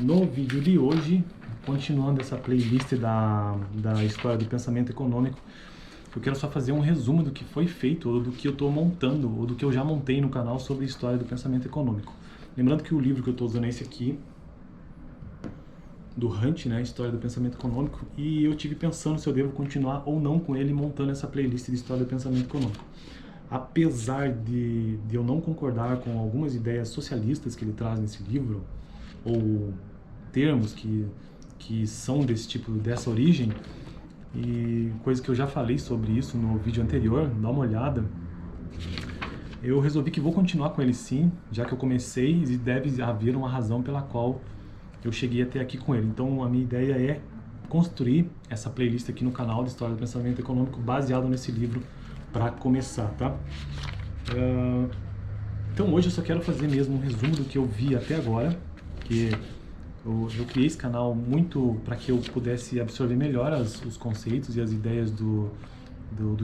No vídeo de hoje, continuando essa playlist da história do pensamento econômico, eu quero só fazer um resumo do que foi feito, ou do que eu estou montando, ou do que eu já montei no canal sobre a história do pensamento econômico. Lembrando que o livro que eu estou usando é esse aqui, do Hunt, né, História do Pensamento Econômico, e eu tive pensando se eu devo continuar ou não com ele montando essa playlist de História do Pensamento Econômico. Apesar de eu não concordar com algumas ideias socialistas que ele traz nesse livro, ou termos que são desse tipo, dessa origem, e coisa que eu já falei sobre isso no vídeo anterior, dá uma olhada, eu resolvi que vou continuar com ele sim, já que eu comecei e deve haver uma razão pela qual eu cheguei até aqui com ele. Então a minha ideia é construir essa playlist aqui no canal de História do Pensamento Econômico baseado nesse livro para começar, tá? Então hoje eu só quero fazer mesmo um resumo do que eu vi até agora, que eu criei esse canal muito para que eu pudesse absorver melhor os conceitos e as ideias do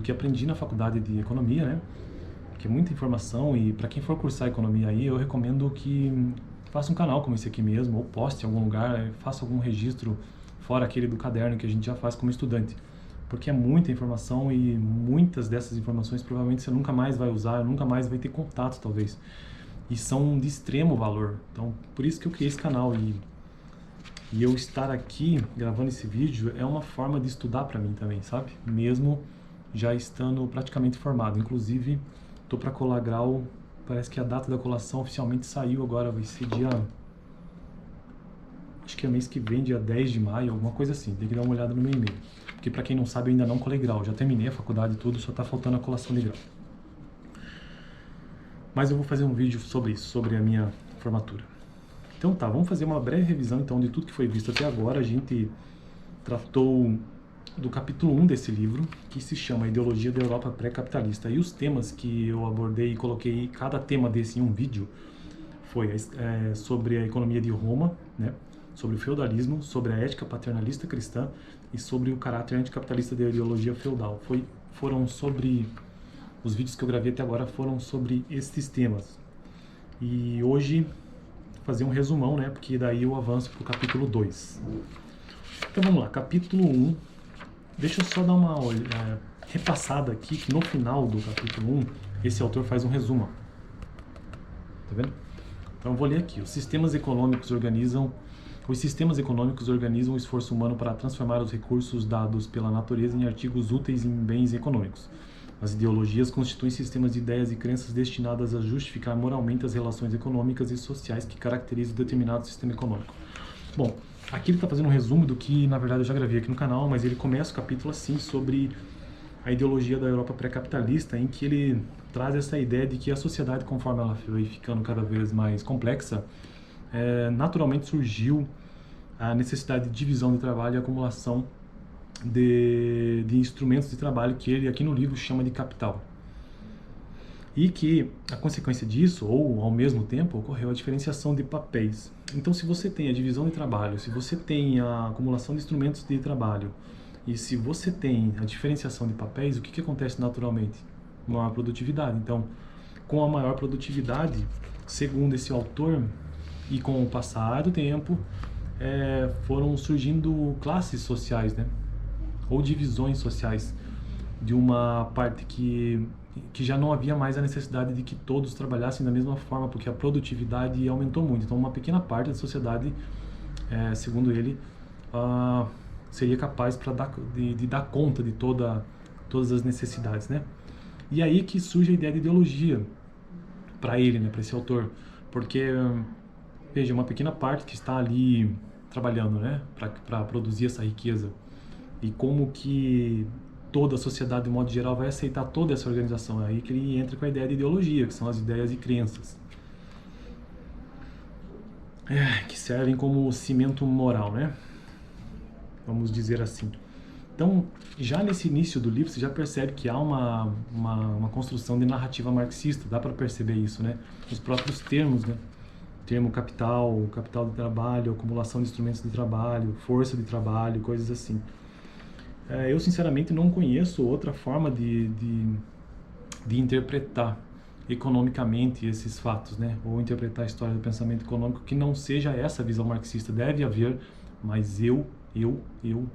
que aprendi na faculdade de economia, né? Que é muita informação, e para quem for cursar economia aí, eu recomendo que faça um canal como esse aqui mesmo, ou poste em algum lugar, faça algum registro fora aquele do caderno que a gente já faz como estudante. Porque é muita informação e muitas dessas informações provavelmente você nunca mais vai usar, nunca mais vai ter contato talvez. E são de extremo valor. Então, por isso que eu criei esse canal, e eu estar aqui gravando esse vídeo é uma forma de estudar para mim também, sabe? Mesmo já estando praticamente formado. Inclusive, tô para colar grau, parece que a data da colação oficialmente saiu agora, vai ser dia... acho que é mês que vem, dia 10 de maio, alguma coisa assim. Tem que dar uma olhada no meu e-mail. Porque para quem não sabe, eu ainda não colei grau. Já terminei a faculdade e tudo, só tá faltando a colação de grau. Mas eu vou fazer um vídeo sobre isso, sobre a minha formatura. Então tá, vamos fazer uma breve revisão então de tudo que foi visto até agora. A gente tratou do capítulo 1 desse livro, que se chama Ideologia da Europa Pré-Capitalista. E os temas que eu abordei e coloquei cada tema desse em um vídeo foi sobre a economia de Roma, né? Sobre o feudalismo, sobre a ética paternalista cristã e sobre o caráter anticapitalista da ideologia feudal. Foram sobre... os vídeos que eu gravei até agora foram sobre esses temas. E hoje fazer um resumão, né? Porque daí eu avanço para o capítulo 2. Então vamos lá, capítulo 1. Deixa eu só dar uma repassada aqui, que no final do capítulo 1, esse autor faz um resumo. Tá vendo? Então eu vou ler aqui. Os sistemas econômicos organizam o esforço humano para transformar os recursos dados pela natureza em artigos úteis em bens econômicos. As ideologias constituem sistemas de ideias e crenças destinadas a justificar moralmente as relações econômicas e sociais que caracterizam determinado sistema econômico. Bom, aqui ele está fazendo um resumo do que, na verdade, eu já gravei aqui no canal, mas ele começa o capítulo assim, sobre a ideologia da Europa pré-capitalista, em que ele traz essa ideia de que a sociedade, conforme ela foi ficando cada vez mais complexa, naturalmente surgiu a necessidade de divisão de trabalho e acumulação de instrumentos de trabalho que ele aqui no livro chama de capital. E que a consequência disso, ou ao mesmo tempo, ocorreu a diferenciação de papéis. Então, se você tem a divisão de trabalho, se você tem a acumulação de instrumentos de trabalho, e se você tem a diferenciação de papéis, o que acontece naturalmente? Maior produtividade. Então, com a maior produtividade, segundo esse autor, e com o passar do tempo, foram surgindo classes sociais, né? Ou divisões sociais, de uma parte que já não havia mais a necessidade de que todos trabalhassem da mesma forma, porque a produtividade aumentou muito. Então, uma pequena parte da sociedade, segundo ele, seria capaz de dar conta de todas as necessidades, né? E aí que surge a ideia de ideologia para ele, né, para esse autor, porque veja, uma pequena parte que está ali trabalhando, né, para produzir essa riqueza, e como que toda a sociedade, de modo geral, vai aceitar toda essa organização. É aí que ele entra com a ideia de ideologia, que são as ideias e crenças, que servem como cimento moral, né? Vamos dizer assim. Então, já nesse início do livro, você já percebe que há uma construção de narrativa marxista, dá para perceber isso, né? Os próprios termos, né? Termo capital, capital de trabalho, acumulação de instrumentos de trabalho, força de trabalho, coisas assim. Eu, sinceramente, não conheço outra forma de interpretar economicamente esses fatos, né? Ou interpretar a história do pensamento econômico que não seja essa visão marxista. Deve haver, mas eu,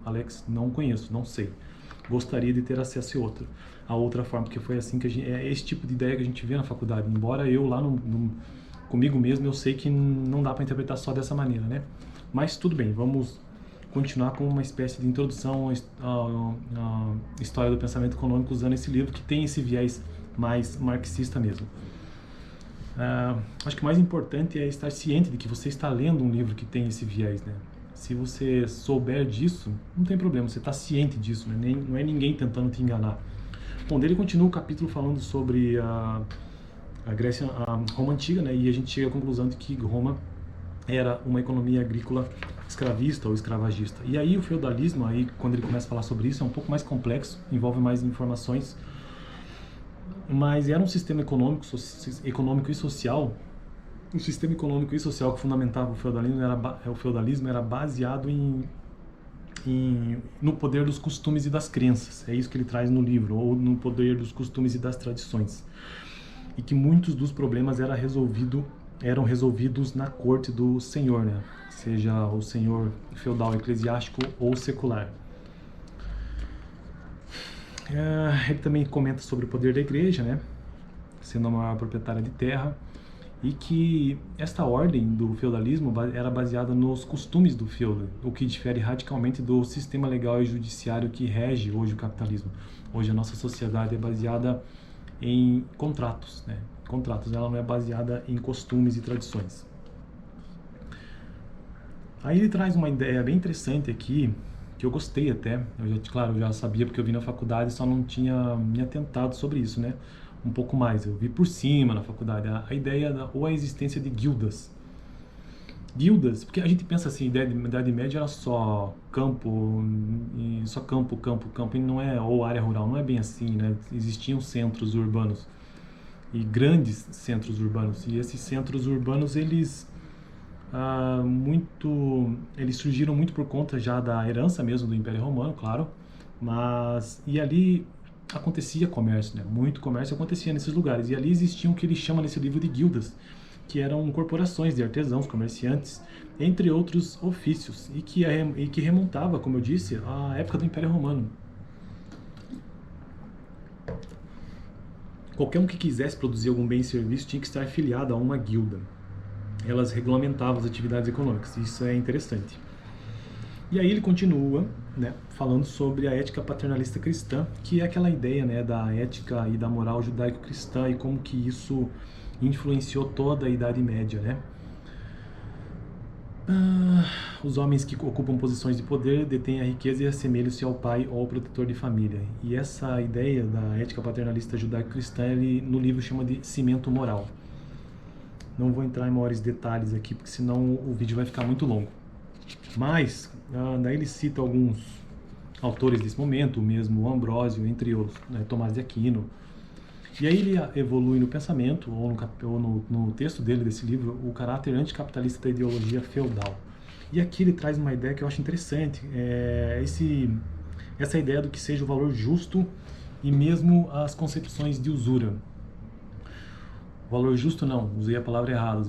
Alex, não conheço, não sei. Gostaria de ter acesso a outra forma, porque foi assim que é esse tipo de ideia que a gente vê na faculdade. Embora eu lá comigo mesmo eu sei que não dá para interpretar só dessa maneira, né? Mas tudo bem, vamos continuar com uma espécie de introdução à história do pensamento econômico usando esse livro que tem esse viés mais marxista mesmo. Acho que o mais importante é estar ciente de que você está lendo um livro que tem esse viés, né? Se você souber disso, não tem problema, você está ciente disso, né? Não é ninguém tentando te enganar. Bom, daí ele continua o capítulo falando sobre a Grécia, a Roma Antiga, né? E a gente chega à conclusão de que Roma era uma economia agrícola escravista ou escravagista. E aí o feudalismo, aí quando ele começa a falar sobre isso, é um pouco mais complexo, envolve mais informações, mas era um sistema econômico e social. O sistema econômico e social que fundamentava o feudalismo era baseado no poder dos costumes e das crenças. É isso que ele traz no livro, ou no poder dos costumes e das tradições. E que muitos dos problemas eram resolvidos na corte do senhor, né? Seja o senhor feudal eclesiástico ou secular. Ele também comenta sobre o poder da igreja, né? Sendo a maior proprietária de terra, e que esta ordem do feudalismo era baseada nos costumes do feudo, o que difere radicalmente do sistema legal e judiciário que rege hoje o capitalismo. Hoje a nossa sociedade é baseada em contratos, né? Contratos, ela não é baseada em costumes e tradições. Aí ele traz uma ideia bem interessante aqui, que eu gostei até, eu já sabia porque eu vi na faculdade, só não tinha me atentado sobre isso, né? Um pouco mais, eu vi por cima na faculdade, a ideia ou a existência de guildas. Guildas, porque a gente pensa assim, a Idade Média era só campo, e não é, ou área rural, não é bem assim, né? Existiam centros urbanos, e grandes centros urbanos, e esses centros urbanos, eles surgiram muito por conta já da herança mesmo do Império Romano, claro, e ali acontecia comércio, né? Muito comércio acontecia nesses lugares, e ali existiam o que ele chama nesse livro de guildas, que eram corporações de artesãos, comerciantes, entre outros ofícios, e que remontava, como eu disse, à época do Império Romano. Qualquer um que quisesse produzir algum bem e serviço tinha que estar afiliado a uma guilda. Elas regulamentavam as atividades econômicas, isso é interessante. E aí ele continua, né, falando sobre a ética paternalista cristã, que é aquela ideia, né, da ética e da moral judaico-cristã e como que isso influenciou toda a Idade Média, né? Os homens que ocupam posições de poder detêm a riqueza e assemelham-se ao pai ou ao protetor de família. E essa ideia da ética paternalista judaico-cristã, ele no livro chama de cimento moral. Não vou entrar em maiores detalhes aqui, porque senão o vídeo vai ficar muito longo. Mas, daí ele cita alguns autores desse momento, o mesmo Ambrósio, entre outros, né, Tomás de Aquino. E aí ele evolui no pensamento, ou no texto dele, desse livro, o caráter anticapitalista da ideologia feudal. E aqui ele traz uma ideia que eu acho interessante, essa ideia do que seja o valor justo e mesmo as concepções de usura. Valor justo não, usei a palavra errada,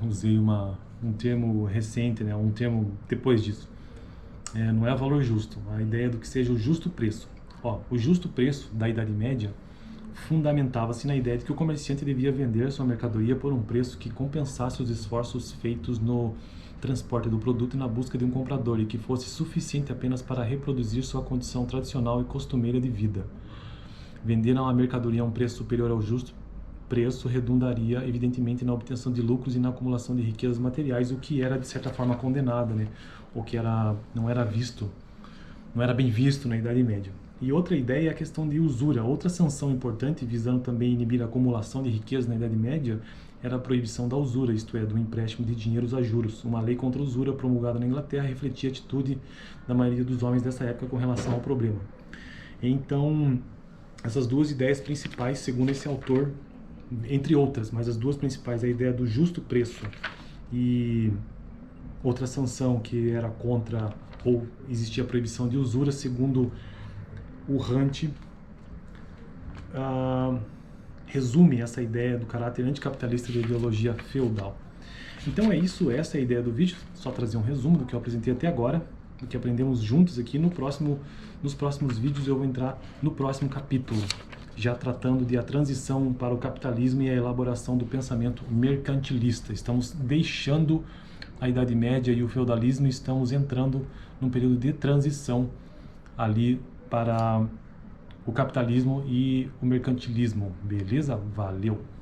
usei um termo recente, né, um termo depois disso. Não é valor justo, a ideia do que seja o justo preço. O justo preço da Idade Média fundamentava-se na ideia de que o comerciante devia vender sua mercadoria por um preço que compensasse os esforços feitos no transporte do produto e na busca de um comprador, e que fosse suficiente apenas para reproduzir sua condição tradicional e costumeira de vida. Vender uma mercadoria a um preço superior ao justo preço redundaria, evidentemente, na obtenção de lucros e na acumulação de riquezas materiais, o que era, de certa forma, condenado, né? O que não era bem visto na Idade Média. E outra ideia é a questão de usura. Outra sanção importante, visando também inibir a acumulação de riquezas na Idade Média, era a proibição da usura, isto é, do empréstimo de dinheiros a juros. Uma lei contra a usura promulgada na Inglaterra refletia a atitude da maioria dos homens dessa época com relação ao problema. Então, essas duas ideias principais, segundo esse autor, entre outras, mas as duas principais, a ideia do justo preço e outra sanção que era contra, ou existia a proibição de usura, segundo o Hunt, resume essa ideia do caráter anticapitalista da ideologia feudal. Então é isso, essa é a ideia do vídeo, só trazer um resumo do que eu apresentei até agora, do que aprendemos juntos aqui. Nos próximos vídeos eu vou entrar no próximo capítulo, já tratando de a transição para o capitalismo e a elaboração do pensamento mercantilista. Estamos deixando a Idade Média e o feudalismo e estamos entrando num período de transição ali para o capitalismo e o mercantilismo. Beleza? Valeu!